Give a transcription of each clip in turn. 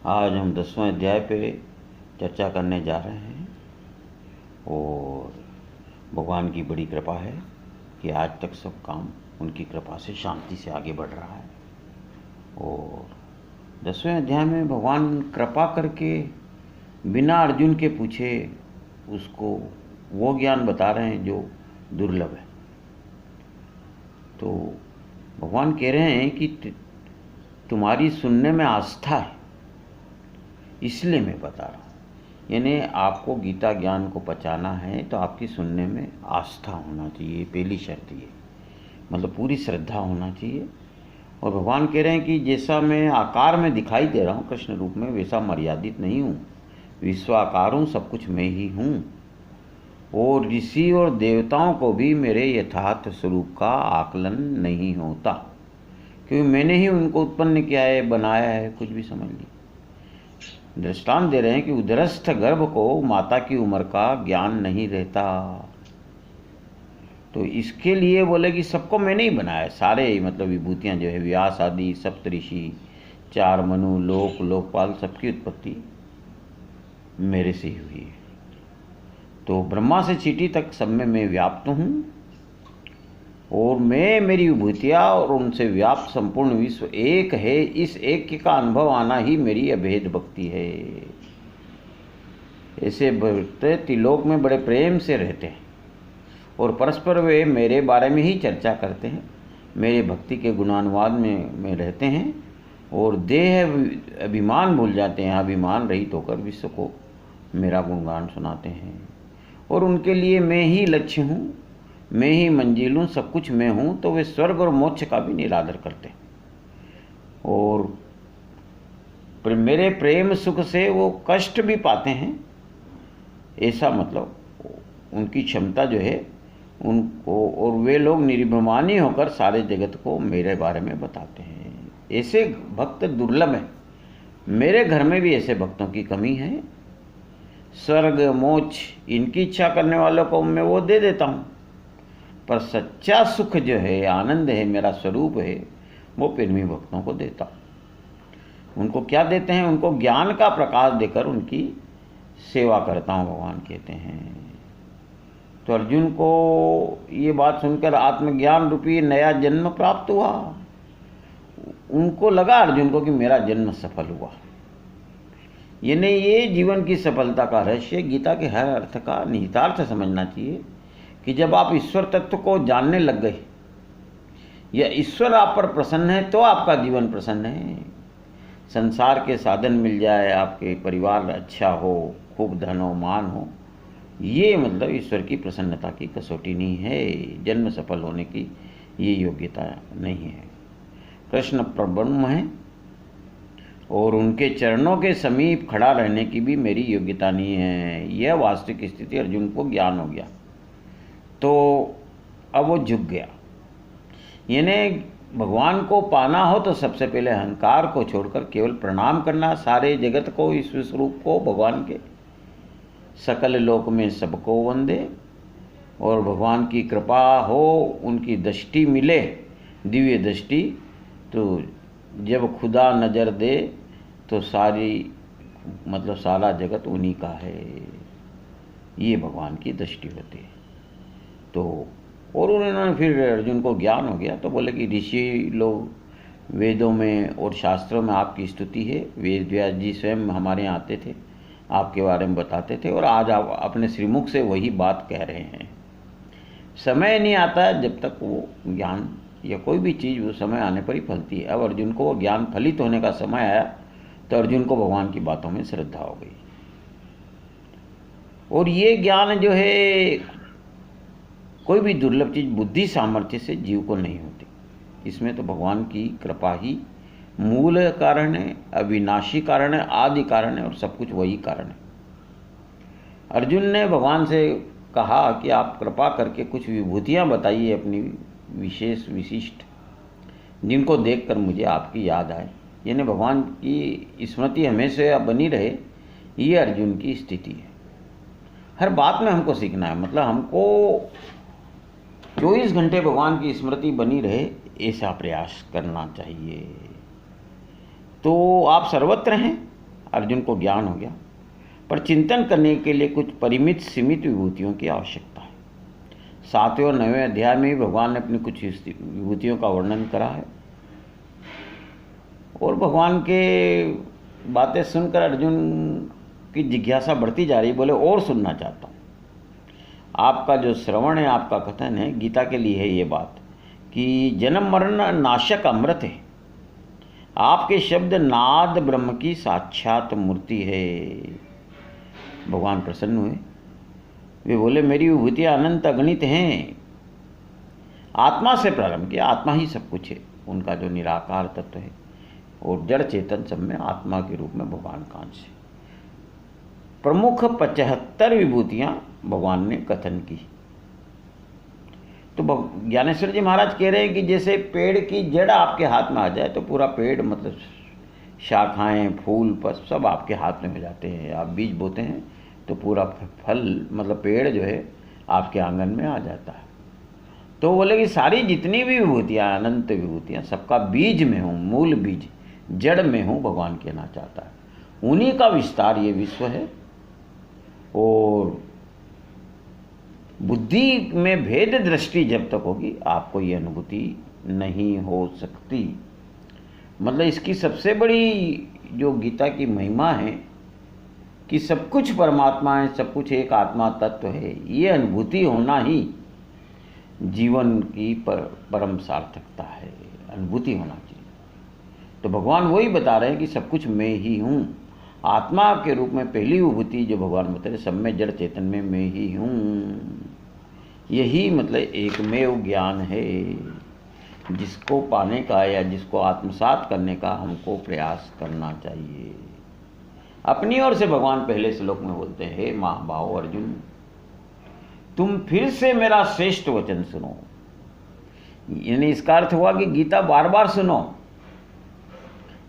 आज हम 10वें अध्याय पे चर्चा करने जा रहे हैं और भगवान की बड़ी कृपा है कि आज तक सब काम उनकी कृपा से शांति से आगे बढ़ रहा है। और 10वें अध्याय में भगवान कृपा करके बिना अर्जुन के पूछे उसको वो ज्ञान बता रहे हैं जो दुर्लभ है। तो भगवान कह रहे हैं कि तुम्हारी सुनने में आस्था है, इसलिए मैं बता रहा हूँ। यानी आपको गीता ज्ञान को पचाना है तो आपकी सुनने में आस्था होना चाहिए, पहली शर्त ये, मतलब पूरी श्रद्धा होना चाहिए। और भगवान कह रहे हैं कि जैसा मैं आकार में दिखाई दे रहा हूँ कृष्ण रूप में, वैसा मर्यादित नहीं हूँ, विश्वाकार हूँ, सब कुछ मैं ही हूँ। और ऋषि और देवताओं को भी मेरे यथार्थ स्वरूप का आकलन नहीं होता, क्योंकि मैंने ही उनको उत्पन्न किया है, बनाया है, कुछ भी समझ लीजिए। दृष्टांत दे रहे हैं कि उदरस्थ गर्भ को माता की उम्र का ज्ञान नहीं रहता। तो इसके लिए बोले कि सबको मैंने ही बनाया, सारे मतलब विभूतियाँ जो है, व्यास आदि सप्तऋषि, 4 मनु, लोक, लोकपाल, सबकी उत्पत्ति मेरे से ही हुई है। तो ब्रह्मा से चींटी तक सब में मैं व्याप्त हूँ और मैं, मेरी विभूतियाँ और उनसे व्याप्त संपूर्ण विश्व एक है। इस एक का अनुभव आना ही मेरी अभेद भक्ति है। ऐसे भक्त त्रिलोक में बड़े प्रेम से रहते हैं और परस्पर वे मेरे बारे में ही चर्चा करते हैं, मेरे भक्ति के गुणानुवाद में रहते हैं और देह अभिमान भूल जाते हैं, अभिमान रहित होकर विश्व को मेरा गुणगान सुनाते हैं। और उनके लिए मैं ही लक्ष्य हूँ, मैं ही मंजिल हूँ, सब कुछ मैं हूँ। तो वे स्वर्ग और मोक्ष का भी निरादर करते हैं और मेरे प्रेम सुख से वो कष्ट भी पाते हैं। ऐसा मतलब उनकी क्षमता जो है उनको, और वे लोग निर्भिमानी होकर सारे जगत को मेरे बारे में बताते हैं। ऐसे भक्त दुर्लभ हैं, मेरे घर में भी ऐसे भक्तों की कमी है। स्वर्ग मोक्ष इनकी इच्छा करने वालों को मैं वो दे देता हूँ, पर सच्चा सुख जो है, आनंद है, मेरा स्वरूप है, वो प्रेमी भक्तों को देता हूँ। उनको क्या देते हैं? उनको ज्ञान का प्रकाश देकर उनकी सेवा करता हूँ, भगवान कहते हैं। तो अर्जुन को ये बात सुनकर आत्मज्ञान रूपी नया जन्म प्राप्त हुआ। उनको लगा अर्जुन को कि मेरा जन्म सफल हुआ। यानी ये जीवन की सफलता का रहस्य, गीता के हर अर्थ का निहितार्थ समझना चाहिए कि जब आप ईश्वर तत्व को जानने लग गए या ईश्वर आप पर प्रसन्न है तो आपका जीवन प्रसन्न है। संसार के साधन मिल जाए, आपके परिवार अच्छा हो, खूब धन हो, मान हो, ये मतलब ईश्वर की प्रसन्नता की कसौटी नहीं है। जन्म सफल होने की ये योग्यता नहीं है। कृष्ण परब्रह्म है और उनके चरणों के समीप खड़ा रहने की भी मेरी योग्यता नहीं है। यह वास्तविक स्थिति अर्जुन को ज्ञान हो गया तो अब वो झुक गया। यानी भगवान को पाना हो तो सबसे पहले अहंकार को छोड़कर केवल प्रणाम करना, सारे जगत को, इस स्वरूप को, भगवान के सकल लोक में सबको वंदे। और भगवान की कृपा हो, उनकी दृष्टि मिले, दिव्य दृष्टि, तो जब खुदा नज़र दे तो सारी मतलब सारा जगत उन्हीं का है, ये भगवान की दृष्टि होती है। तो और उन्होंने फिर अर्जुन को ज्ञान हो गया तो बोले कि ऋषि लोग वेदों में और शास्त्रों में आपकी स्तुति है। वेद व्यास जी स्वयं हमारे यहाँ आते थे, आपके बारे में बताते थे और आज आप अपने श्रीमुख से वही बात कह रहे हैं। समय नहीं आता जब तक वो ज्ञान या कोई भी चीज़ वो समय आने पर ही फलती है। अब अर्जुन को वो ज्ञान फलित होने का समय आया तो अर्जुन को भगवान की बातों में श्रद्धा हो गई। और ये ज्ञान जो है, कोई भी दुर्लभ चीज़ बुद्धि सामर्थ्य से जीव को नहीं होती। इसमें तो भगवान की कृपा ही मूल कारण है, अविनाशी कारण है, आदि कारण है और सब कुछ वही कारण है। अर्जुन ने भगवान से कहा कि आप कृपा करके कुछ विभूतियाँ बताइए अपनी विशेष विशिष्ट, जिनको देखकर मुझे आपकी याद आए। यानी भगवान की स्मृति हमेशा बनी रहे, ये अर्जुन की स्थिति है। हर बात में हमको सीखना है, मतलब हमको 24 घंटे भगवान की स्मृति बनी रहे, ऐसा प्रयास करना चाहिए। तो आप सर्वत्र हैं, अर्जुन को ज्ञान हो गया, पर चिंतन करने के लिए कुछ परिमित सीमित विभूतियों की आवश्यकता है। 7वें और 9वें अध्याय में ही भगवान ने अपनी कुछ विभूतियों का वर्णन करा है, और भगवान के बातें सुनकर अर्जुन की जिज्ञासा बढ़ती जा रही। बोले और सुनना चाहता हूँ। आपका जो श्रवण है, आपका कथन है, गीता के लिए है ये बात कि जन्म मरण नाशक अमृत है। आपके शब्द नाद ब्रह्म की साक्षात मूर्ति है। भगवान प्रसन्न हुए। वे बोले मेरी विभूतियाँ अनंत अगणित हैं। आत्मा से प्रारंभ किया, आत्मा ही सब कुछ है, उनका जो निराकार तत्व है, और जड़ चेतन सब में आत्मा के रूप में भगवान का अंश है। प्रमुख 75 विभूतियाँ भगवान ने कथन की। तो ज्ञानेश्वर जी महाराज कह रहे हैं कि जैसे पेड़ की जड़ आपके हाथ में आ जाए तो पूरा पेड़, मतलब शाखाएं, फूल, पत्ते सब आपके हाथ में हो जाते हैं। आप बीज बोते हैं तो पूरा फल, मतलब पेड़ जो है आपके आंगन में आ जाता है। तो बोले कि सारी जितनी भी विभूतियाँ, अनंत विभूतियाँ, सबका बीज में हूँ, मूल बीज, जड़ में हूँ, भगवान कहना चाहता है। उन्हीं का विस्तार ये विश्व है। और बुद्धि में भेद दृष्टि जब तक होगी आपको ये अनुभूति नहीं हो सकती। मतलब इसकी सबसे बड़ी जो गीता की महिमा है कि सब कुछ परमात्मा है, सब कुछ एक आत्मा तत्व है, ये अनुभूति होना ही जीवन की परम सार्थकता है। अनुभूति होना चाहिए। तो भगवान वही बता रहे हैं कि सब कुछ मैं ही हूँ। आत्मा के रूप में पहली विभूति जो भगवान बता रहे, सब में जड़ चेतन में मैं ही हूँ। यही मतलब एकमेव ज्ञान है जिसको पाने का या जिसको आत्मसात करने का हमको प्रयास करना चाहिए। अपनी ओर से भगवान पहले श्लोक में बोलते हैं, हे महाभाव अर्जुन, तुम फिर से मेरा श्रेष्ठ वचन सुनो। यानी इसका अर्थ हुआ कि गीता बार बार सुनो।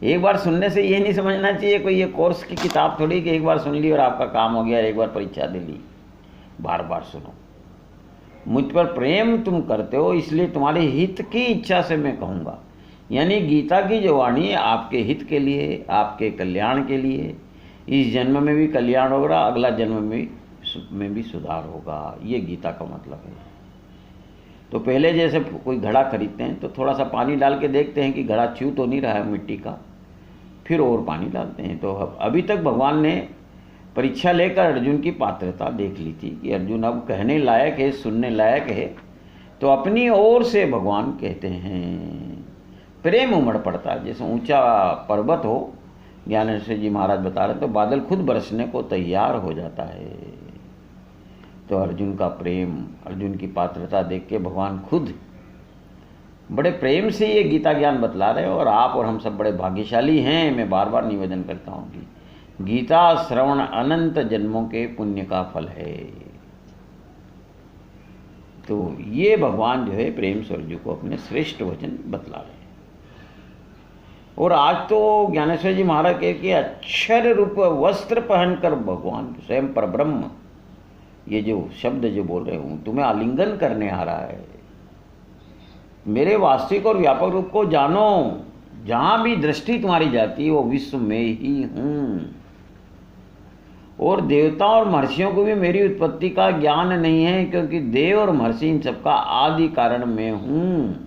एक बार सुनने से ये नहीं समझना चाहिए कोई ये कोर्स की किताब थोड़ी कि एक बार सुन ली और आपका काम हो गया, एक बार परीक्षा दे ली। बार बार सुनो। मुझ पर प्रेम तुम करते हो, इसलिए तुम्हारे हित की इच्छा से मैं कहूँगा। यानी गीता की जो वाणी है आपके हित के लिए, आपके कल्याण के लिए। इस जन्म में भी कल्याण होगा, अगला जन्म में भी सुधार होगा। ये गीता का मतलब है। तो पहले जैसे कोई घड़ा खरीदते हैं तो थोड़ा सा पानी डाल के देखते हैं कि घड़ा छू तो नहीं रहा है मिट्टी का, फिर और पानी डालते हैं। तो अभी तक भगवान ने परीक्षा लेकर अर्जुन की पात्रता देख ली थी कि अर्जुन अब कहने लायक है, सुनने लायक है। तो अपनी ओर से भगवान कहते हैं, प्रेम उमड़ पड़ता है। जैसे ऊंचा पर्वत हो, ज्ञानेश्वर जी महाराज बता रहे, तो बादल खुद बरसने को तैयार हो जाता है। तो अर्जुन का प्रेम, अर्जुन की पात्रता देख के भगवान खुद बड़े प्रेम से ये गीता ज्ञान बतला रहे हैं। और आप और हम सब बड़े भाग्यशाली हैं। मैं बार बार निवेदन करता हूँ कि गीता श्रवण अनंत जन्मों के पुण्य का फल है। तो ये भगवान जो है प्रेम से अर्जुन को अपने श्रेष्ठ वचन बतला रहे हैं। और आज तो ज्ञानेश्वर जी महाराज कहे कि अक्षर रूप वस्त्र पहनकर भगवान स्वयं परब्रह्म, ये जो शब्द जो बोल रहे हूँ, तुम्हें आलिंगन करने आ रहा है। मेरे वास्तविक और व्यापक रूप को जानो। जहाँ भी दृष्टि तुम्हारी जाती है वो विश्व में ही हूँ। और देवताओं और महर्षियों को भी मेरी उत्पत्ति का ज्ञान नहीं है, क्योंकि देव और महर्षि इन सबका आदि कारण मैं हूँ।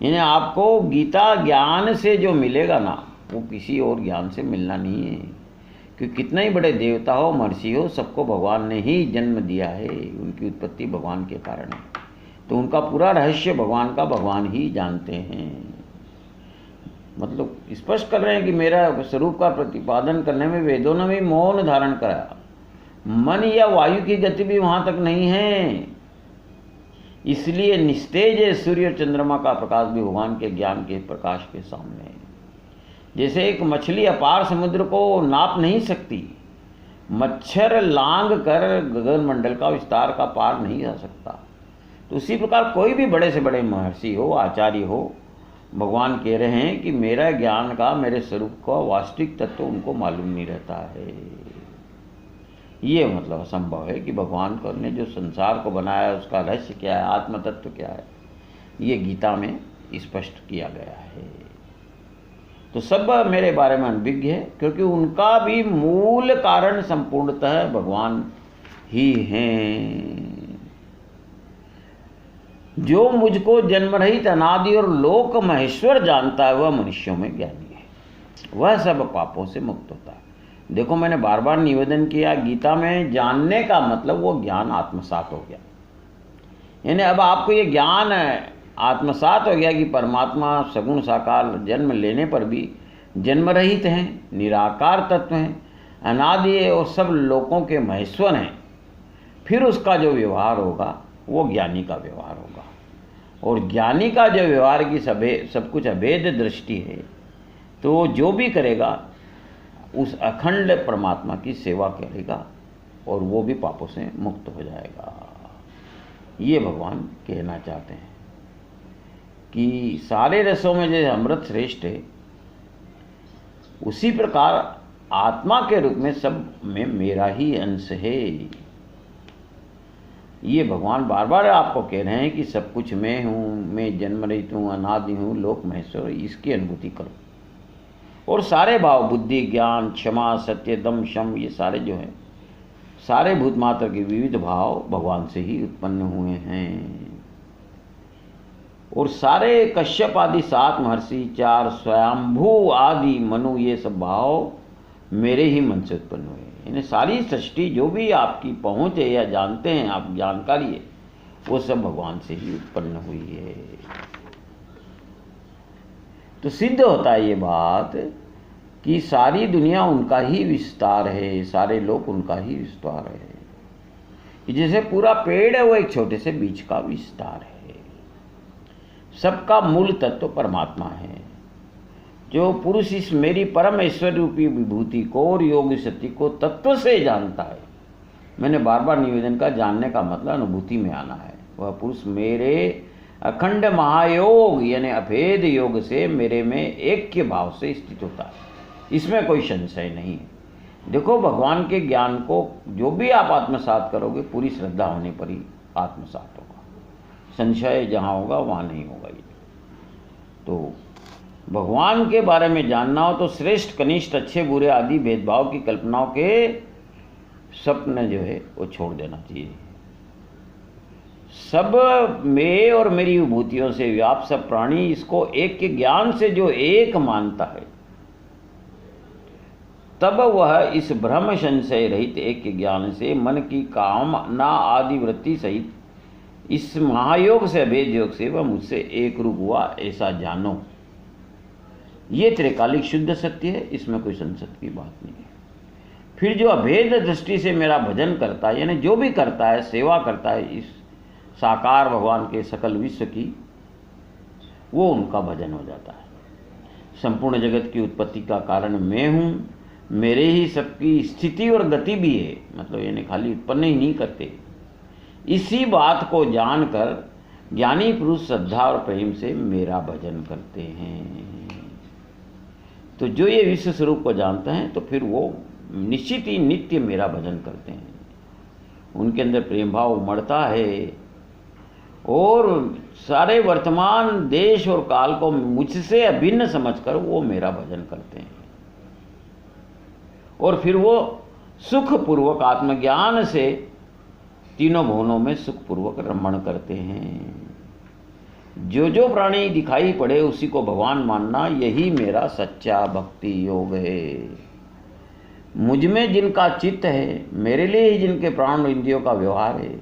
यानी आपको गीता ज्ञान से जो मिलेगा ना, वो किसी और ज्ञान से मिलना नहीं है। क्योंकि कितना ही बड़े देवता हो, महर्षि हो, सबको भगवान ने ही जन्म दिया है। उनकी उत्पत्ति भगवान के कारण है। तो उनका पूरा रहस्य भगवान का भगवान ही जानते हैं। मतलब स्पष्ट कर रहे हैं कि मेरा स्वरूप का प्रतिपादन करने में वेदों ने भी मौन धारण कराया। मन या वायु की गति भी वहाँ तक नहीं है। इसलिए निस्तेज सूर्य और चंद्रमा का प्रकाश भी भगवान के ज्ञान के प्रकाश के सामने है। जैसे एक मछली अपार समुद्र को नाप नहीं सकती, मच्छर लांग कर गगन मंडल का विस्तार का पार नहीं जा सकता, तो उसी प्रकार कोई भी बड़े से बड़े महर्षि हो, आचार्य हो, भगवान कह रहे हैं कि मेरा ज्ञान का, मेरे स्वरूप का वास्तविक तत्व उनको मालूम नहीं रहता है। ये मतलब असंभव है कि भगवान ने जो संसार को बनाया उसका रहस्य क्या है, आत्म तत्व क्या है, ये गीता में स्पष्ट किया गया है। तो सब मेरे बारे में अनभिज्ञ है, क्योंकि उनका भी मूल कारण संपूर्णतः भगवान ही हैं। जो मुझको जन्म रहित अनादि और लोक महेश्वर जानता है वह मनुष्यों में ज्ञानी है, वह सब पापों से मुक्त होता है। देखो, मैंने बार बार निवेदन किया, गीता में जानने का मतलब वो ज्ञान आत्मसात हो गया। यानी अब आपको ये ज्ञान आत्मसात हो गया कि परमात्मा सगुण साकार जन्म लेने पर भी जन्म रहित हैं, निराकार तत्व हैं, अनादि है और सब लोकों के महेश्वर हैं। फिर उसका जो व्यवहार होगा वो ज्ञानी का व्यवहार होगा, और ज्ञानी का जो व्यवहार की सब कुछ अभेद दृष्टि है, तो जो भी करेगा उस अखंड परमात्मा की सेवा करेगा और वो भी पापों से मुक्त हो जाएगा। ये भगवान कहना चाहते हैं कि सारे रसों में जैसे अमृत श्रेष्ठ है, उसी प्रकार आत्मा के रूप में सब में मेरा ही अंश है। ये भगवान बार बार आपको कह रहे हैं कि सब कुछ मैं हूँ, मैं जन्म रहित हूँ, अनादि हूँ, लोक महेश्वर, इसकी अनुभूति करो। और सारे भाव, बुद्धि, ज्ञान, क्षमा, सत्य, दम, शम, ये सारे जो हैं, सारे भूतमात्र के विविध भाव भगवान से ही उत्पन्न हुए हैं। और सारे कश्यप आदि 7 महर्षि, 4 स्वयंभू आदि मनु, ये सब भाव मेरे ही मन से उत्पन्न हुए। यानी सारी सृष्टि जो भी आपकी पहुँच है या जानते हैं आप, जानकारी है, वो सब भगवान से ही उत्पन्न हुई है। तो सिद्ध होता है ये बात कि सारी दुनिया उनका ही विस्तार है, सारे लोग उनका ही विस्तार है। जैसे पूरा पेड़ है वो एक छोटे से बीज का विस्तार है। सबका मूल तत्व परमात्मा है। जो पुरुष इस मेरी परम ऐश्वर्य रूपी विभूति को और योग शक्ति को तत्व से जानता है, मैंने बार बार निवेदन का, जानने का मतलब अनुभूति में आना है। वह पुरुष मेरे अखंड महायोग यानी अभेद योग से मेरे में ऐक्य भाव से स्थित होता है, इसमें कोई संशय नहीं है। देखो, भगवान के ज्ञान को जो भी आप आत्मसात करोगे, पूरी श्रद्धा होने पर ही आत्मसात होगा। संशय जहाँ होगा वहाँ नहीं होगा। ये तो भगवान के बारे में जानना हो तो श्रेष्ठ, कनिष्ठ, अच्छे बुरे आदि भेदभाव की कल्पनाओं के स्वप्न जो है वो छोड़ देना चाहिए। सब मैं और मेरी विभूतियों से व्याप्त सब प्राणी इसको एक के ज्ञान से जो एक मानता है, तब वह इस भ्रम संशय रहित एक के ज्ञान से मन की कामना आदि वृत्ति सहित इस महायोग से अभेद योग से वह मुझसे एक रूप हुआ, ऐसा जानो। ये त्रिकालिक शुद्ध सत्य है, इसमें कोई संशय की बात नहीं है। फिर जो अभेद दृष्टि से मेरा भजन करता है, यानी जो भी करता है, सेवा करता है इस साकार भगवान के सकल विश्व की, वो उनका भजन हो जाता है। संपूर्ण जगत की उत्पत्ति का कारण मैं हूँ, मेरे ही सबकी स्थिति और गति भी है, मतलब यानी खाली उत्पन्न ही नहीं करते। इसी बात को जानकर ज्ञानी पुरुष श्रद्धा और प्रेम से मेरा भजन करते हैं। तो जो ये विश्व स्वरूप को जानते हैं, तो फिर वो निश्चित ही नित्य मेरा भजन करते हैं। उनके अंदर प्रेम भाव उमड़ता है और सारे वर्तमान देश और काल को मुझसे अभिन्न समझकर वो मेरा भजन करते हैं। और फिर वो सुखपूर्वक आत्मज्ञान से तीनों भुवनों में सुखपूर्वक रमण करते हैं। जो जो प्राणी दिखाई पड़े उसी को भगवान मानना, यही मेरा सच्चा भक्ति योग है। मुझ में जिनका चित्त है, मेरे लिए ही जिनके प्राण इंद्रियों का व्यवहार है,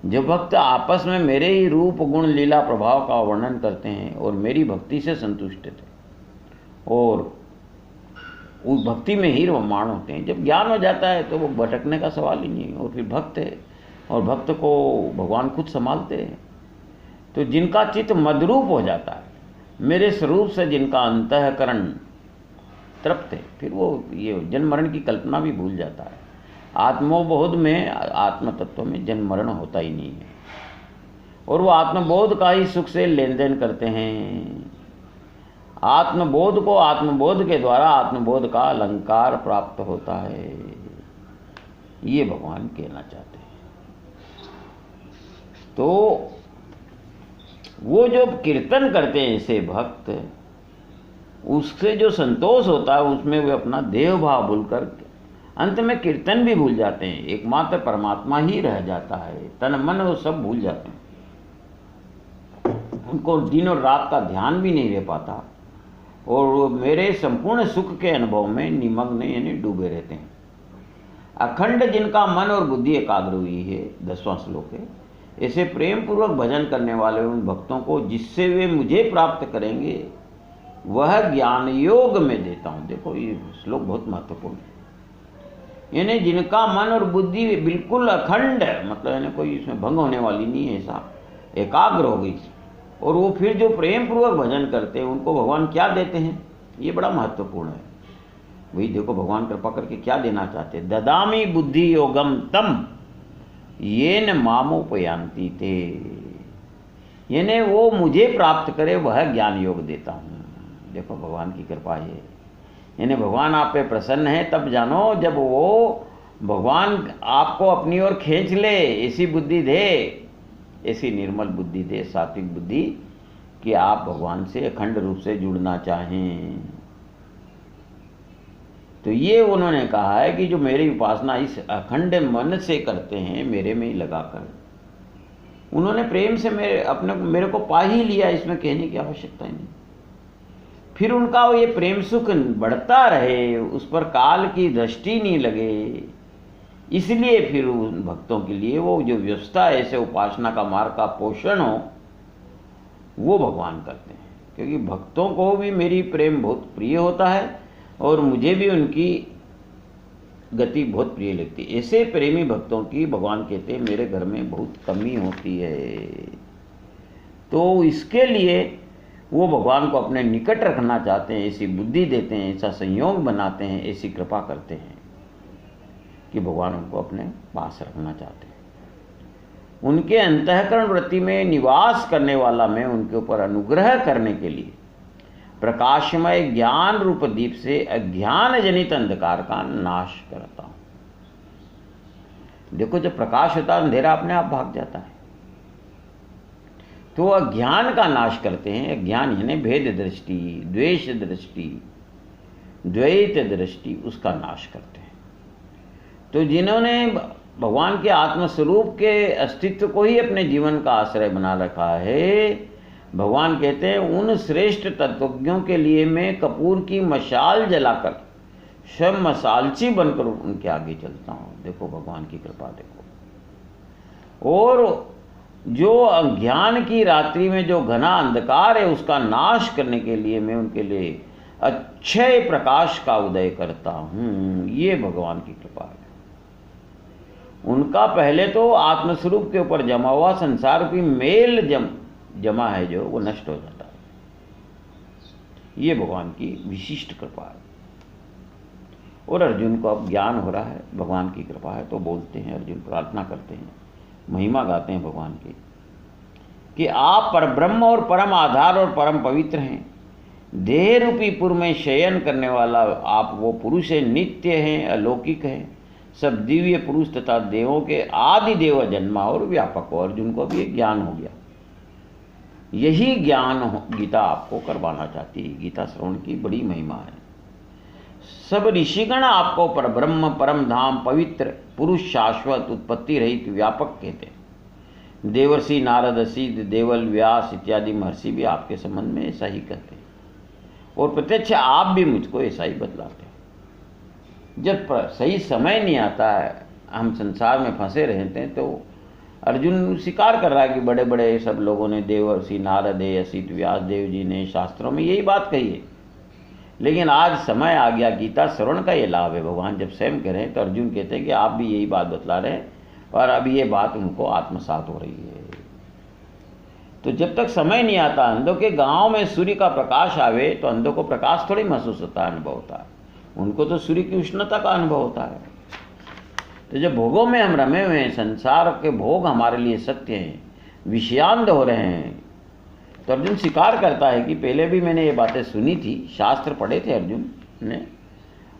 जो भक्त आपस में मेरे ही रूप गुण लीला प्रभाव का वर्णन करते हैं और मेरी भक्ति से संतुष्ट थे और उस भक्ति में ही रममाण होते हैं। जब ज्ञान हो जाता है तो वो भटकने का सवाल ही नहीं, और फिर भक्त है और भक्त को भगवान खुद संभालते हैं। तो जिनका चित्त मदरूप हो जाता है, मेरे स्वरूप से जिनका अंतःकरण तृप्त है, फिर वो ये जन्म मरण की कल्पना भी भूल जाता है। आत्मबोध में, आत्म तत्व में जन्म मरण होता ही नहीं है, और वो आत्मबोध का ही सुख से लेन देन करते हैं। आत्मबोध को आत्मबोध के द्वारा आत्मबोध का अलंकार प्राप्त होता है, ये भगवान कहना चाहते हैं। तो वो जो कीर्तन करते हैं ऐसे भक्त, उससे जो संतोष होता है उसमें वे अपना देह भाव भूलकर अंत में कीर्तन भी भूल जाते हैं। एकमात्र परमात्मा ही रह जाता है, तन मन वो सब भूल जाते हैं। उनको दिन और रात का ध्यान भी नहीं रह पाता और वो मेरे संपूर्ण सुख के अनुभव में निमग्न यानी डूबे रहते हैं। अखंड जिनका मन और बुद्धि एकाग्र हुई है, 10वां श्लोक है, ऐसे प्रेम पूर्वक भजन करने वाले उन भक्तों को जिससे वे मुझे प्राप्त करेंगे वह ज्ञान योग में देता हूँ। देखो ये श्लोक बहुत महत्वपूर्ण है। यानी जिनका मन और बुद्धि बिल्कुल अखंड है, मतलब यानी कोई इसमें भंग होने वाली नहीं है, ऐसा एकाग्र हो गई, और वो फिर जो प्रेम पूर्वक भजन करते हैं उनको भगवान क्या देते हैं, ये बड़ा महत्वपूर्ण है। वही देखो भगवान कृपा करके क्या देना चाहते हैं, ददामी बुद्धि योगम तम येन मामोपयांति ते, यानी वो मुझे प्राप्त करे वह ज्ञान योग देता हूँ। देखो भगवान की कृपा है, यानी भगवान आप पे प्रसन्न है तब जानो जब वो भगवान आपको अपनी ओर खींच ले, ऐसी बुद्धि दे, ऐसी निर्मल बुद्धि दे, सात्विक बुद्धि, कि आप भगवान से अखंड रूप से जुड़ना चाहें। तो ये उन्होंने कहा है कि जो मेरी उपासना इस अखंड मन से करते हैं, मेरे में ही लगाकर, उन्होंने प्रेम से मेरे को पा ही लिया, इसमें कहने की आवश्यकता ही नहीं। फिर उनका ये प्रेम सुख बढ़ता रहे, उस पर काल की दृष्टि नहीं लगे, इसलिए फिर उन भक्तों के लिए वो जो व्यवस्था है, ऐसे उपासना का मार्ग का पोषण हो, वो भगवान करते हैं। क्योंकि भक्तों को भी मेरी प्रेम बहुत प्रिय होता है और मुझे भी उनकी गति बहुत प्रिय लगती है। ऐसे प्रेमी भक्तों की भगवान कहते हैं मेरे घर में बहुत कमी होती है। तो इसके लिए वो भगवान को अपने निकट रखना चाहते हैं, ऐसी बुद्धि देते हैं, ऐसा संयोग बनाते हैं, ऐसी कृपा करते हैं कि भगवान उनको अपने पास रखना चाहते हैं। उनके अंतःकरण वृत्ति में निवास करने वाला मैं उनके ऊपर अनुग्रह करने के लिए प्रकाशमय ज्ञान रूप दीप से अज्ञान जनित अंधकार का नाश करता हूं। देखो जब प्रकाश होता है अंधेरा अपने आप भाग जाता है। तो अज्ञान का नाश करते हैं। अज्ञान यानी भेद दृष्टि, द्वेष दृष्टि, द्वैत दृष्टि, उसका नाश करते हैं। तो जिन्होंने भगवान के आत्मस्वरूप के अस्तित्व को ही अपने जीवन का आश्रय बना रखा है, भगवान कहते हैं उन श्रेष्ठ तत्वज्ञों के लिए मैं कपूर की मशाल जलाकर स्वयं मसालची बनकर उनके आगे चलता हूँ। देखो भगवान की कृपा देखो। और जो अज्ञान की रात्रि में जो घना अंधकार है उसका नाश करने के लिए मैं उनके लिए अक्षय प्रकाश का उदय करता हूँ। ये भगवान की कृपा है। उनका पहले तो आत्मस्वरूप के ऊपर जमा हुआ संसार की मेल जमा है जो वो नष्ट हो जाता है। ये भगवान की विशिष्ट कृपा है। और अर्जुन को अब ज्ञान हो रहा है, भगवान की कृपा है, तो बोलते हैं अर्जुन, प्रार्थना करते हैं, महिमा गाते हैं भगवान की कि आप परब्रह्म और परम आधार और परम पवित्र हैं। देह रूपी पुर में शयन करने वाला आप वो पुरुष है, नित्य हैं, अलौकिक हैं, सब दिव्य पुरुष तथा देवों के आदि देव जन्मा और व्यापक हो। अर्जुन को भी एक ज्ञान हो गया। यही ज्ञान गीता आपको करवाना चाहती है। गीता श्रवण की बड़ी महिमा है। सब ऋषिगण आपको परब्रह्म, परम धाम, पवित्र पुरुष, शाश्वत, उत्पत्ति रहित, व्यापक कहते हैं। देवर्षि नारद, सिद्ध, देवल, व्यास इत्यादि महर्षि भी आपके संबंध में ऐसा ही कहते हैं। और प्रत्यक्ष आप भी मुझको ऐसा ही बतलाते हैं। जब सही समय नहीं आता है, हम संसार में फंसे रहते हैं, तो अर्जुन स्वीकार कर रहा है कि बड़े बड़े सब लोगों ने, देवर्षि नारद है, असित, व्यास देव जी ने शास्त्रों में यही बात कही है। लेकिन आज समय आ गया, गीता श्रवण का ये लाभ है। भगवान जब स्वयं कह रहे हैं तो अर्जुन कहते हैं कि आप भी यही बात बतला रहे हैं और अब ये बात उनको आत्मसात हो रही है। तो जब तक समय नहीं आता, अंधों के गांव में सूर्य का प्रकाश आवे तो अंधों को प्रकाश थोड़ी महसूस होता है, अनुभव होता है। उनको तो सूर्य की उष्णता का अनुभव होता है। तो जब भोगों में हम रमे हुए हैं, संसार के भोग हमारे लिए सत्य हैं, विषयांध हो रहे हैं, तो अर्जुन स्वीकार करता है कि पहले भी मैंने ये बातें सुनी थी, शास्त्र पढ़े थे अर्जुन ने।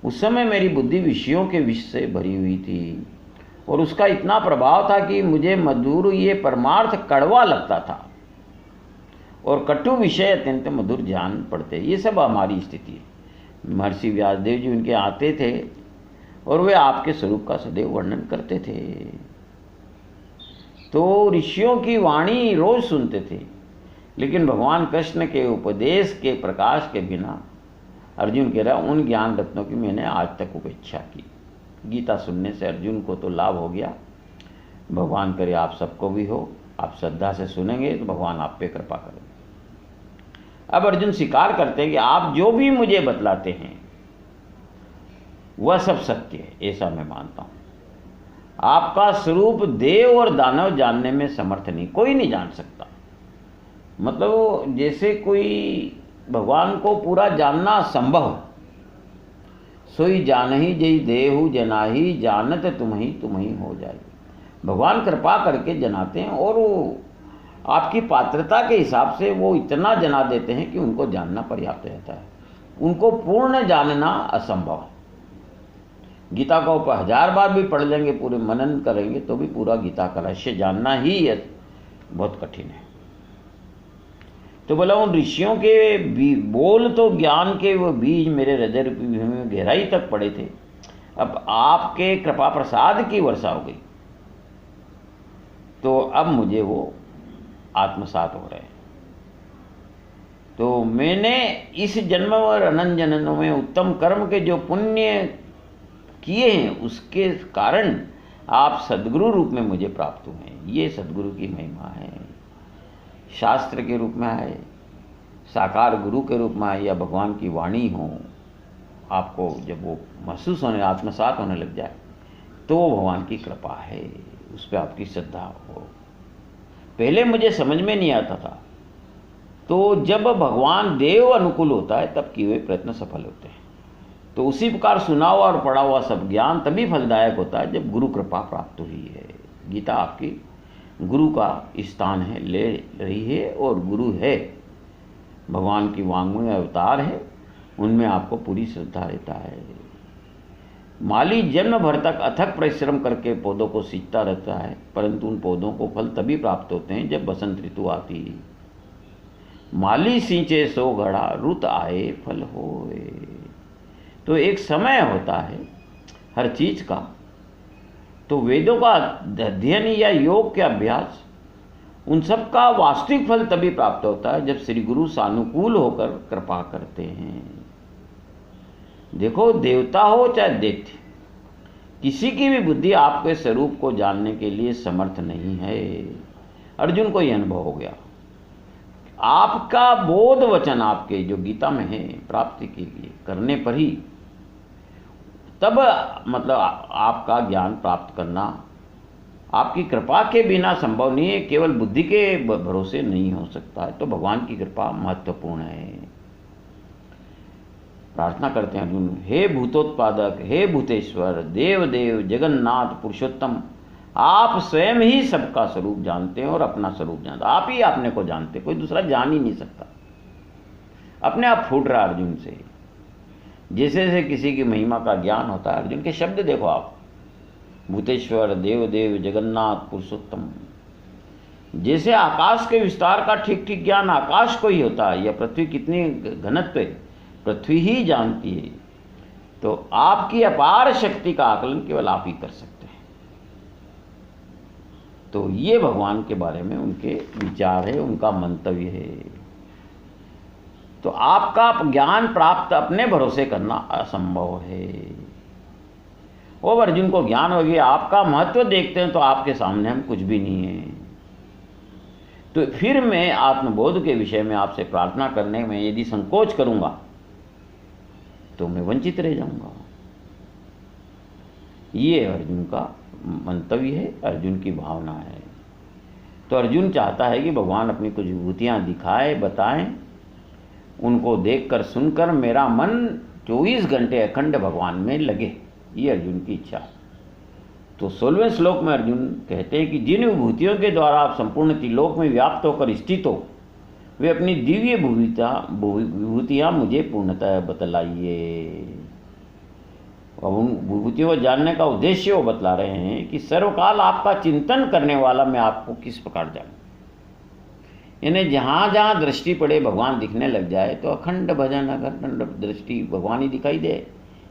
उस समय मेरी बुद्धि विषयों के विष से भरी हुई थी और उसका इतना प्रभाव था कि मुझे मधुर ये परमार्थ कड़वा लगता था और कटु विषय अत्यंत मधुर जान पड़ते। ये सब हमारी स्थिति है। महर्षि व्यासदेव जी उनके आते थे और वे आपके स्वरूप का सदैव वर्णन करते थे। तो ऋषियों की वाणी रोज सुनते थे, लेकिन भगवान कृष्ण के उपदेश के प्रकाश के बिना अर्जुन कह रहा उन ज्ञान रत्नों की मैंने आज तक उपेक्षा की। गीता सुनने से अर्जुन को तो लाभ हो गया, भगवान करे आप सबको भी हो। आप श्रद्धा से सुनेंगे तो भगवान आप पे कृपा करेंगे। अब अर्जुन स्वीकार करते हैं कि आप जो भी मुझे बतलाते हैं वह सब सत्य है, ऐसा मैं मानता हूं। आपका स्वरूप देव और दानव जानने में समर्थ नहीं, कोई नहीं जान सकता। मतलब जैसे कोई भगवान को पूरा जानना संभव, सोई जानहि जय देहु जनाहि जानत तुम ही हो जाए। भगवान कृपा करके जनाते हैं और वो आपकी पात्रता के हिसाब से वो इतना जना देते हैं कि उनको जानना पर्याप्त रहता है। उनको पूर्ण जानना असंभव है। गीता का ऊपर 1000 बार भी पढ़ लेंगे, पूरे मनन करेंगे तो भी पूरा गीता का रहस्य जानना ही बहुत कठिन है। तो बोला उन ऋषियों के बोल तो ज्ञान के वो बीज मेरे हृदय रूपी में गहराई तक पड़े थे। अब आपके कृपा प्रसाद की वर्षा हो गई तो अब मुझे वो आत्मसात हो रहे हैं। तो मैंने इस जन्म और अनंत जन्मों में उत्तम कर्म के जो पुण्य किए हैं उसके कारण आप सद्गुरु रूप में मुझे प्राप्त हुए हैं। ये सद्गुरु की महिमा है। शास्त्र के रूप में आए, साकार गुरु के रूप में आए या भगवान की वाणी हो, आपको जब वो महसूस होने आत्मसात होने लग जाए तो वो भगवान की कृपा है, उस पर आपकी श्रद्धा हो। पहले मुझे समझ में नहीं आता था, तो जब भगवान देव अनुकूल होता है तब किए हुए प्रयत्न सफल होते हैं। तो उसी प्रकार सुना हुआ और पढ़ा हुआ सब ज्ञान तभी फलदायक होता है जब गुरु कृपा प्राप्त हुई है। गीता आपकी गुरु का स्थान है, ले रही है, और गुरु है भगवान की वांग्मय अवतार है, उनमें आपको पूरी श्रद्धा रहता है। माली जन्म भर तक अथक परिश्रम करके पौधों को सींचता रहता है, परंतु उन पौधों को फल तभी प्राप्त होते हैं जब बसंत ऋतु आती। माली सींचे सो घड़ा रुत आए फल होए। तो एक समय होता है हर चीज का। तो वेदों का अध्ययन या योग के अभ्यास, उन सब का वास्तविक फल तभी प्राप्त होता है जब श्री गुरु सानुकूल होकर कृपा करते हैं। देखो, देवता हो चाहे दैत्य, किसी की भी बुद्धि आपके स्वरूप को जानने के लिए समर्थ नहीं है। अर्जुन को यह अनुभव हो गया। आपका बोध वचन आपके जो गीता में है प्राप्ति के लिए करने पर ही तब मतलब आपका ज्ञान प्राप्त करना आपकी कृपा के बिना संभव नहीं है, केवल बुद्धि के भरोसे नहीं हो सकता है। तो भगवान की कृपा महत्वपूर्ण है। प्रार्थना करते हैं अर्जुन, हे भूतोत्पादक, हे भूतेश्वर, देव देव जगन्नाथ पुरुषोत्तम, आप स्वयं ही सबका स्वरूप जानते हैं और अपना स्वरूप जानते हैं। आप ही अपने को जानते, कोई दूसरा जान ही नहीं सकता। अपने आप फूट रहा अर्जुन से, जैसे जैसे किसी की महिमा का ज्ञान होता है। अर्जुन के शब्द देखो आप, भूतेश्वर, देव देव जगन्नाथ पुरुषोत्तम। जैसे आकाश के विस्तार का ठीक ठीक ज्ञान आकाश को ही होता है, या पृथ्वी कितनी घनत्व है पृथ्वी ही जानती है। तो आपकी अपार शक्ति का आकलन केवल आप ही कर सकते हैं। तो ये भगवान के बारे में उनके विचार है, उनका मंतव्य है। तो आपका ज्ञान प्राप्त अपने भरोसे करना असंभव है। वो अर्जुन को ज्ञान हो गया, आपका महत्व देखते हैं तो आपके सामने हम कुछ भी नहीं है। तो फिर मैं आत्मबोध के विषय में आपसे प्रार्थना करने में यदि संकोच करूंगा तो मैं वंचित रह जाऊंगा। ये अर्जुन का मंतव्य है, अर्जुन की भावना है। तो अर्जुन चाहता है कि भगवान अपनी कुछ विभूतियां दिखाए, बताएं, उनको देखकर सुनकर मेरा मन 24 घंटे अखंड भगवान में लगे। ये अर्जुन की इच्छा। तो 16वें श्लोक में अर्जुन कहते हैं कि जिन विभूतियों के द्वारा आप संपूर्ण त्रिलोक में व्याप्त होकर स्थित हो, वे अपनी दिव्य विभूतियाँ मुझे पूर्णतः बतलाइए। अब उन विभूतियों को जानने का उद्देश्य वो बतला रहे हैं कि सर्वकाल आपका चिंतन करने वाला मैं आपको किस प्रकार जानूं। इन्हें जहाँ जहाँ दृष्टि पड़े भगवान दिखने लग जाए तो अखंड भजन अखंड दृष्टि भगवान ही दिखाई दे।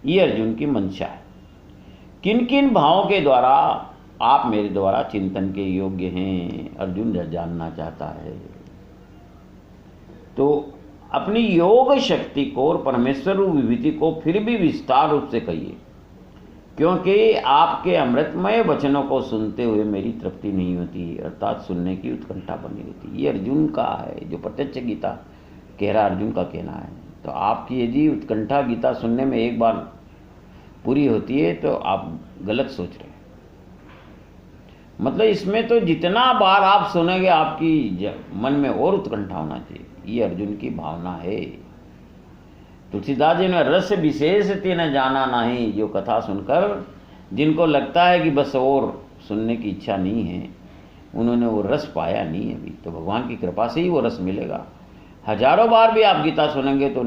ये अर्जुन की मंशा है। किन किन भावों के द्वारा आप मेरे द्वारा चिंतन के योग्य हैं, अर्जुन जानना चाहता है। तो अपनी योग शक्ति को और परमेश्वर विभूति को फिर भी विस्तार रूप से कहिए, क्योंकि आपके अमृतमय वचनों को सुनते हुए मेरी तृप्ति नहीं होती, अर्थात सुनने की उत्कंठा बनी रहती। ये अर्जुन का है, जो प्रत्यक्ष गीता कह रहा अर्जुन का कहना है। तो आपकी यदि उत्कंठा गीता सुनने में एक बार पूरी होती है तो आप गलत सोच रहे हैं। मतलब इसमें तो जितना बार आप सुनेंगे आपकी मन में और उत्कंठा होना चाहिए। ये अर्जुन की भावना है। तुलसीदास जी ने रस विशेष तेन जाना नहीं, जो कथा सुनकर जिनको लगता है कि बस और सुनने की इच्छा नहीं है, उन्होंने वो रस पाया नहीं है अभी। तो भगवान की कृपा से ही वो रस मिलेगा। हजारों बार भी आप गीता सुनेंगे तो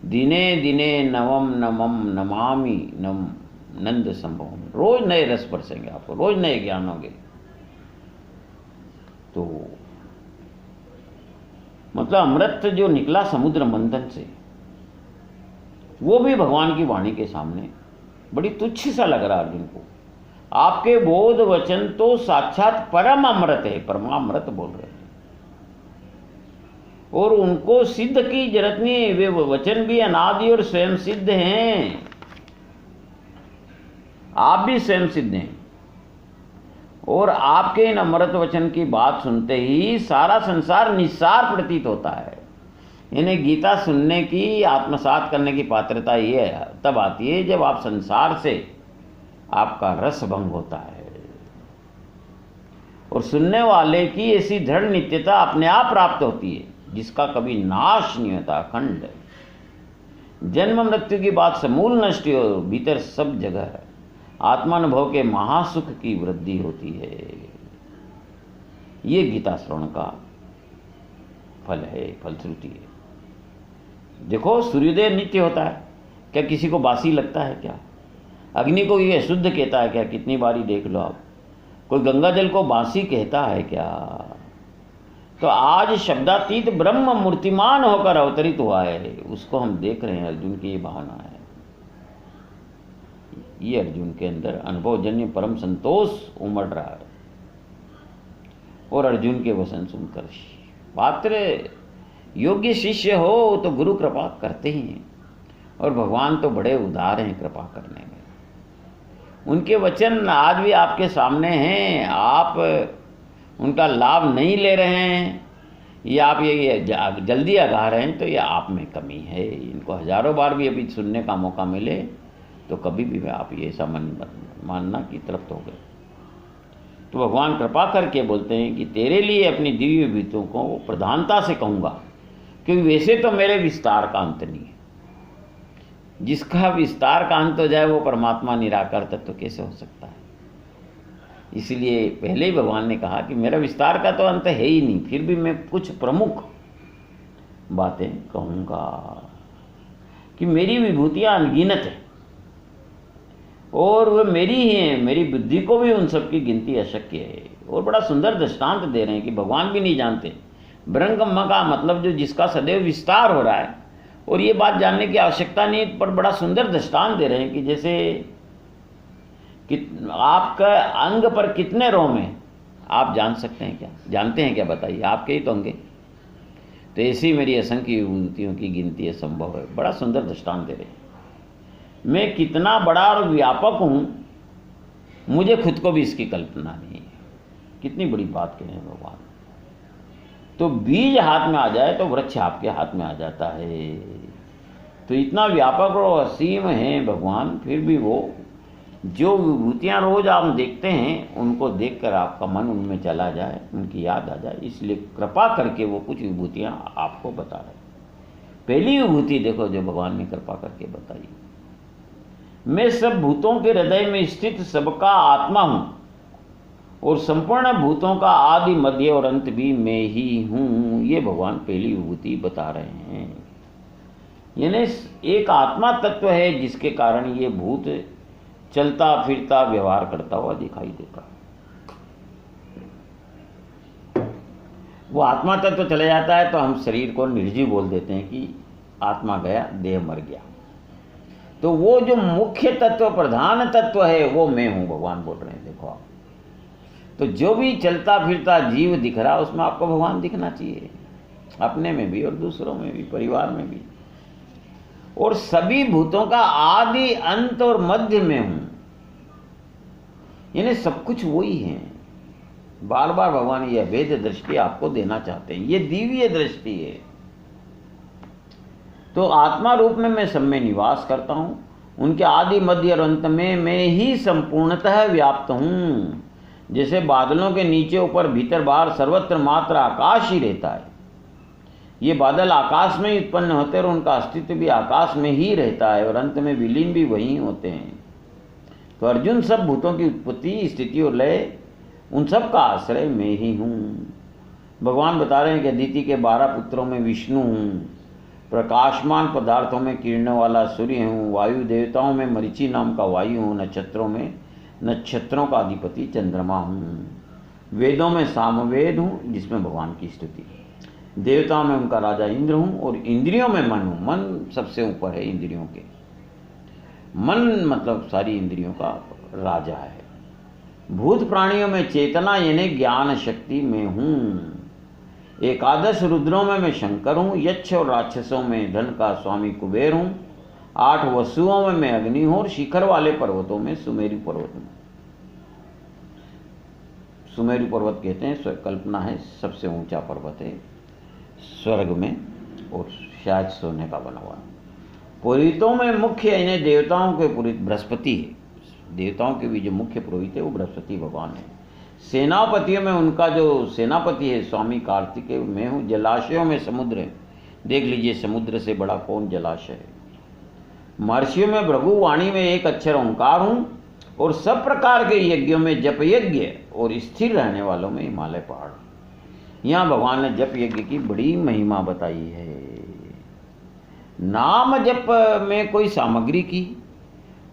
दिने दिने नवम नमम नमामि नम नंद संभवम, रोज नए रस बरसेंगे आपको, रोज नए ज्ञान होंगे। तो मतलब अमृत जो निकला समुद्र मंथन से, वो भी भगवान की वाणी के सामने बड़ी तुच्छ सा लग रहा अर्जुन को। आपके बोध वचन तो साक्षात परम अमृत है, परमामृत बोल रहे हैं, और उनको सिद्ध की जरूरत नहीं है। वे वचन भी अनादि और स्वयं सिद्ध हैं। आप भी स्वयं सिद्ध हैं, और आपके इन अमृत वचन की बात सुनते ही सारा संसार निस्सार प्रतीत होता है। इन्हें गीता सुनने की, आत्मसात करने की पात्रता ये तब आती है जब आप संसार से आपका रस भंग होता है, और सुनने वाले की ऐसी दृढ़ नित्यता अपने आप प्राप्त होती है जिसका कभी नाश नहीं होता, अखंड। जन्म मृत्यु की बात समूल नष्ट हो, भीतर सब जगह आत्मानुभव के महासुख की वृद्धि होती है। ये गीता श्रवण का फल है, फलश्रुति है। देखो, सूर्योदय नित्य होता है, क्या किसी को बासी लगता है क्या? अग्नि को ये अशुद्ध कहता है क्या? कितनी बारी देख लो आप, कोई गंगा जल को बासी कहता है क्या? तो आज शब्दातीत ब्रह्म मूर्तिमान होकर अवतरित हुआ है, उसको हम देख रहे हैं। अर्जुन की ये भावना है। ये अर्जुन के अंदर अनुभवजन्य परम संतोष उमड़ रहा है। और अर्जुन के वचन सुनकर पात्र योग्य शिष्य हो तो गुरु कृपा करते ही हैं, और भगवान तो बड़े उदार हैं कृपा करने में। उनके वचन आज भी आपके सामने हैं, आप उनका लाभ नहीं ले रहे हैं, या आप ये जल्दी आगा रहे हैं, तो ये आप में कमी है। इनको हजारों बार भी अभी सुनने का मौका मिले तो कभी भी आप ये ऐसा मानना कि तृप्त हो गए। तो भगवान कृपा करके बोलते हैं कि तेरे लिए अपनी दिव्य विभूतियों को प्रधानता से कहूँगा, क्योंकि वैसे तो मेरे विस्तार का अंत नहीं है। जिसका विस्तार का अंत हो जाए वो परमात्मा निराकार तत्व कैसे हो सकता है? इसलिए पहले ही भगवान ने कहा कि मेरा विस्तार का तो अंत है ही नहीं, फिर भी मैं कुछ प्रमुख बातें कहूँगा कि मेरी विभूतियाँ अनगिनत हैं, और वह मेरी ही हैं। मेरी बुद्धि को भी उन सब की गिनती अशक्य है। और बड़ा सुंदर दृष्टांत दे रहे हैं कि भगवान भी नहीं जानते ब्रह्म का मतलब, जो जिसका सदैव विस्तार हो रहा है। और ये बात जानने की आवश्यकता नहीं, पर बड़ा सुंदर दृष्टांत दे रहे हैं कि जैसे कि आपका अंग पर कितने रोम हैं आप जान सकते हैं क्या? जानते हैं क्या? बताइए, आपके ही तो अंगे। तो ऐसी मेरी असंख्य विभूतियों की गिनती असंभव है। बड़ा सुंदर दृष्टांत दे रहे हैं। मैं कितना बड़ा और व्यापक हूँ, मुझे खुद को भी इसकी कल्पना नहीं है। कितनी बड़ी बात कह रहे हैं भगवान। तो बीज हाथ में आ जाए तो वृक्ष आपके हाथ में आ जाता है। तो इतना व्यापक और असीम है भगवान, फिर भी वो जो विभूतियाँ रोज आप देखते हैं उनको देखकर आपका मन उनमें चला जाए, उनकी याद आ जाए। इसलिए कृपा करके वो कुछ विभूतियाँ आपको बता रहे। पहली विभूति देखो जो भगवान ने कृपा करके बताई, मैं सब भूतों के हृदय में स्थित सबका आत्मा हूँ, और संपूर्ण भूतों का आदि मध्य और अंत भी मैं ही हूँ। ये भगवान पहली विभूति बता रहे हैं। यानी एक आत्मा तत्व है जिसके कारण ये भूत चलता फिरता व्यवहार करता हुआ दिखाई देता। वो आत्मा तत्व चले जाता है तो हम शरीर को निर्जीव बोल देते हैं कि आत्मा गया, देह मर गया। तो वो जो मुख्य तत्व, प्रधान तत्व है, वो मैं हूँ, भगवान बोल रहे हैं। देखो आप, तो जो भी चलता फिरता जीव दिख रहा उसमें आपको भगवान दिखना चाहिए, अपने में भी और दूसरों में भी, परिवार में भी। और सभी भूतों का आदि अंत और मध्य में हूं, यानी सब कुछ वही है। बार बार भगवान यह वेद दृष्टि आपको देना चाहते हैं, ये दिव्य दृष्टि है। तो आत्मा रूप में मैं सब में निवास करता हूं, उनके आदि मध्य और अंत में मैं ही संपूर्णतः व्याप्त हूं। जैसे बादलों के नीचे ऊपर भीतर बाहर सर्वत्र मात्र आकाश ही रहता है, ये बादल आकाश में ही उत्पन्न होते हैं और उनका अस्तित्व भी आकाश में ही रहता है और अंत में विलीन भी वही होते हैं। तो अर्जुन, सब भूतों की उत्पत्ति, स्थिति और लय, उन सब का आश्रय मैं ही हूँ। भगवान बता रहे हैं कि अदिति के 12 पुत्रों में विष्णु हूँ, प्रकाशमान पदार्थों में किरणों वाला सूर्य हूँ, वायु देवताओं में मरीचि नाम का वायु हूँ, नक्षत्रों में नक्षत्रों का अधिपति चंद्रमा हूँ, वेदों में सामवेद हूँ जिसमें भगवान की स्तुति, देवताओं में उनका राजा इंद्र हूँ, और इंद्रियों में मन हूँ। मन सबसे ऊपर है इंद्रियों के, मन मतलब सारी इंद्रियों का राजा है। भूत प्राणियों में चेतना यानी ज्ञान शक्ति में हूँ। एकादश रुद्रों में मैं शंकर हूँ, यक्ष और राक्षसों में धन का स्वामी कुबेर हूँ, 8 वसुओं में मैं अग्नि हूँ, और शिखर वाले पर्वतों में सुमेरु पर्वत हूँ। सुमेरु पर्वत कहते हैं, कल्पना है सबसे ऊंचा पर्वत है स्वर्ग में, और शायद सोने का बना हुआ। पुरोहितों में मुख्य यानी देवताओं के पुरोहित बृहस्पति है, देवताओं के भी जो मुख्य पुरोहित है वो बृहस्पति भगवान है। सेनापतियों में उनका जो सेनापति है स्वामी कार्तिकेय मैं हूँ। जलाशयों में समुद्र है, देख लीजिए समुद्र से बड़ा कौन जलाशय है। महर्षियों में भृगुवाणी में एक अक्षर ओंकार हूँ, और सब प्रकार के यज्ञों में जप यज्ञ और स्थिर रहने वालों में हिमालय पहाड़। यहाँ भगवान ने जप यज्ञ की बड़ी महिमा बताई है। नाम जप में कोई सामग्री की,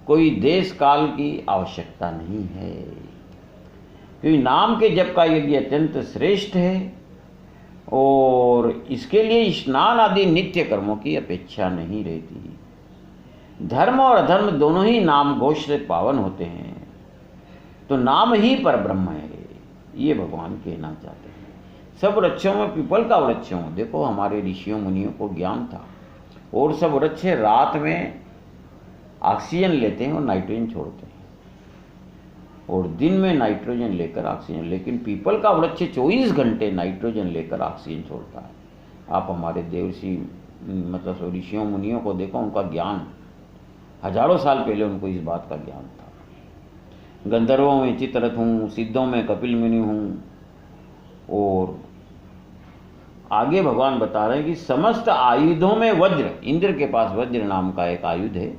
कोई देश काल की आवश्यकता नहीं है, क्योंकि नाम के जप का यज्ञ अत्यंत श्रेष्ठ है, और इसके लिए स्नान आदि नित्य कर्मों की अपेक्षा नहीं रहती। धर्म और अधर्म दोनों ही नाम घोष से पावन होते हैं, तो नाम ही पर ब्रह्म है, ये भगवान कहना चाहते हैं। सब वृक्षों में पीपल का वृक्ष हूँ। देखो हमारे ऋषियों मुनियों को ज्ञान था, और सब वृक्ष रात में ऑक्सीजन लेते हैं और नाइट्रोजन छोड़ते हैं, और दिन में नाइट्रोजन लेकर ऑक्सीजन, लेकिन पीपल का वृक्ष 24 घंटे नाइट्रोजन लेकर ऑक्सीजन छोड़ता है। आप हमारे देवर्षि मतलब ऋषियों मुनियों को देखो, उनका ज्ञान हजारों साल पहले उनको इस बात का ज्ञान था। गंधर्वों में चित्ररथ हूँ, सिद्धों में कपिल मुनि हूँ, और आगे भगवान बता रहे हैं कि समस्त आयुधों में वज्र, इंद्र के पास वज्र नाम का एक आयुध है,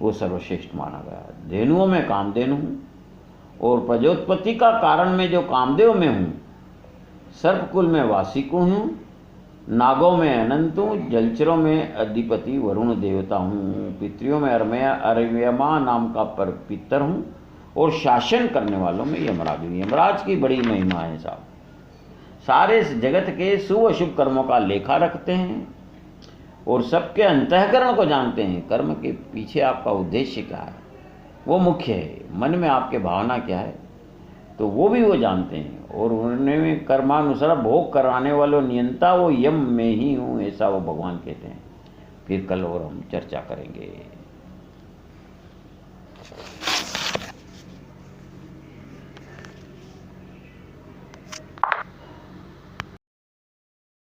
वो सर्वश्रेष्ठ माना गया है। धेनुओं में कामधेनु हूँ, और प्रजोत्पत्ति का कारण में जो कामदेव में हूँ, सर्पकुल में वासिकु हूँ, नागों में अनंत हूँ, जलचरों में अधिपति वरुण देवता हूँ, पितरियों में अरव्यमा नाम का पर पितर हूँ, और शासन करने वालों में यमराज हूँ। यमराज की बड़ी महिमा है साहब, सारे जगत के शुभ अशुभ कर्मों का लेखा रखते हैं, और सबके अंतःकरण को जानते हैं। कर्म के पीछे आपका उद्देश्य क्या है वो मुख्य है, मन में आपके भावना क्या है तो वो भी वो जानते हैं, और उन्हें कर्मानुसार भोग कराने वालों नियंता वो यम में ही हूँ, ऐसा वो भगवान कहते हैं। फिर कल और हम चर्चा करेंगे।